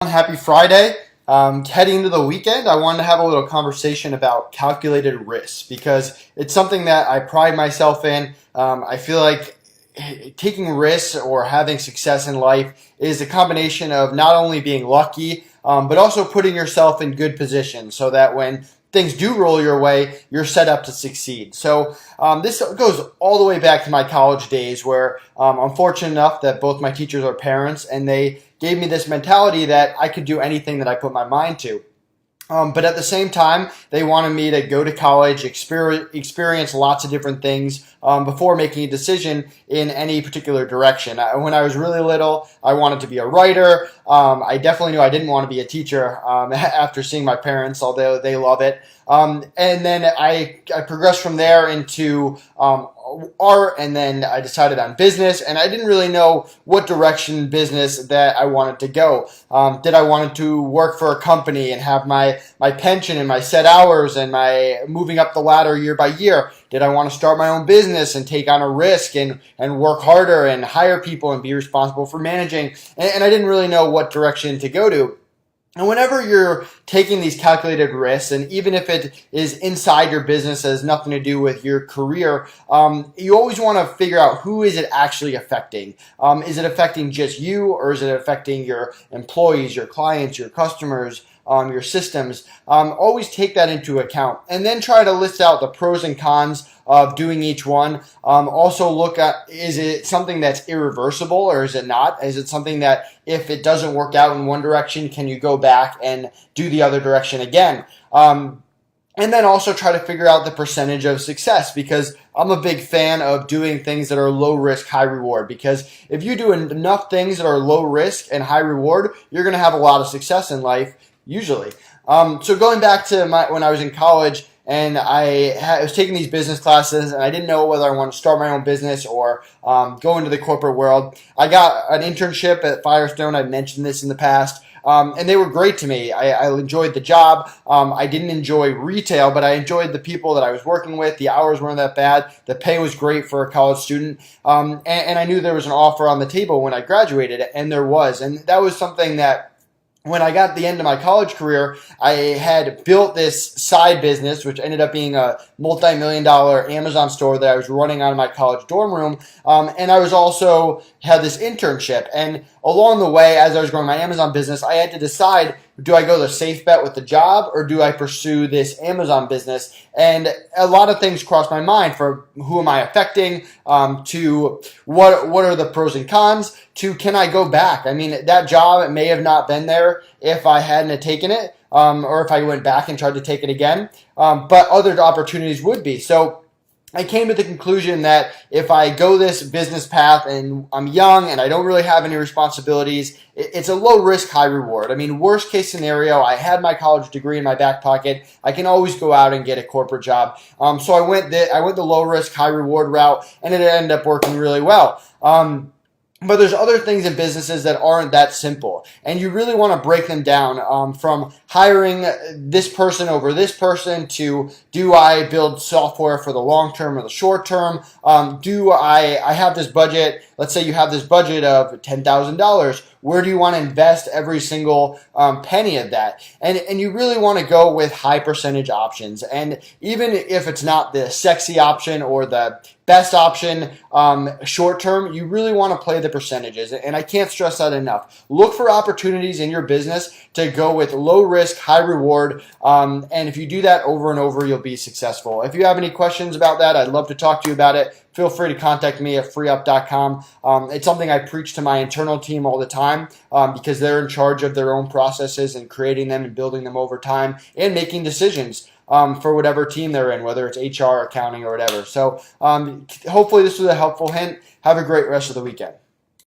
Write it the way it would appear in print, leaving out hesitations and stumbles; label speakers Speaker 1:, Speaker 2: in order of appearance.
Speaker 1: Happy Friday. Heading into the weekend, I wanted to have a little conversation about calculated risk because it's something that I pride myself in. I feel like taking risks or having success in life is a combination of not only being lucky, but also putting yourself in good position so that when things do roll your way, you're set up to succeed. So this goes all the way back to my college days where I'm fortunate enough that both my teachers are parents and they gave me this mentality that I could do anything that I put my mind to. But at the same time, they wanted me to go to college, experience lots of different things before making a decision in any particular direction. When I was really little, I wanted to be a writer. I definitely knew I didn't want to be a teacher after seeing my parents, although they love it. And then I progressed from there into art, and then I decided on business, and I didn't really know what direction business that I wanted to go. Did I want to work for a company and have my pension and my set hours and my moving up the ladder year by year? Did I want to start my own business and take on a risk and work harder and hire people and be responsible for managing? And I didn't really know what direction to go to. And whenever you're taking these calculated risks, and even if it is inside your business, has nothing to do with your career, you always want to figure out who is it actually affecting. Is it affecting just you, or is it affecting your employees, your clients, your customers, your systems? Always take that into account, and then try to list out the pros and cons of doing each one. Also look at, is it something that's irreversible or is it not? Is it something that if it doesn't work out in one direction, can you go back and do the other direction again? And then also try to figure out the percentage of success, because I'm a big fan of doing things that are low risk, high reward, because if you do enough things that are low risk and high reward, you're going to have a lot of success in life, usually. So going back to when I was in college, and I was taking these business classes, and I didn't know whether I wanted to start my own business or go into the corporate world. I got an internship at Firestone. I've mentioned this in the past. And they were great to me. I enjoyed the job. I didn't enjoy retail, but I enjoyed the people that I was working with. The hours weren't that bad. The pay was great for a college student. And I knew there was an offer on the table when I graduated, and there was. And that was something that when I got to the end of my college career, I had built this side business, which ended up being a multi-million-dollar Amazon store that I was running out of my college dorm room. And I was also had this internship. And along the way, as I was growing my Amazon business, I had to decide, do I go the safe bet with the job, or do I pursue this Amazon business? And a lot of things crossed my mind, for who am I affecting, to what are the pros and cons, to can I go back? I mean, that job may have not been there if I hadn't taken it, or if I went back and tried to take it again, but other opportunities would be. So I came to the conclusion that if I go this business path and I'm young and I don't really have any responsibilities, it's a low risk, high reward. I mean, worst case scenario, I had my college degree in my back pocket. I can always go out and get a corporate job. So I went the low risk, high reward route, and it ended up working really well. But there's other things in businesses that aren't that simple, and you really want to break them down, from hiring this person over this person to, do I build software for the long term or the short term? Do I have this budget? Let's say you have this budget of $10,000. Where do you want to invest every single penny of that? And you really want to go with high percentage options. And even if it's not the sexy option or the best option short term, you really want to play the percentages. And I can't stress that enough. Look for opportunities in your business to go with low risk, high reward. And if you do that over and over, you'll be successful. If you have any questions about that, I'd love to talk to you about it. Feel free to contact me at FreeeUp.com. It's something I preach to my internal team all the time, because they're in charge of their own processes and creating them and building them over time and making decisions for whatever team they're in, whether it's HR, accounting, or whatever. So hopefully this was a helpful hint. Have a great rest of the weekend.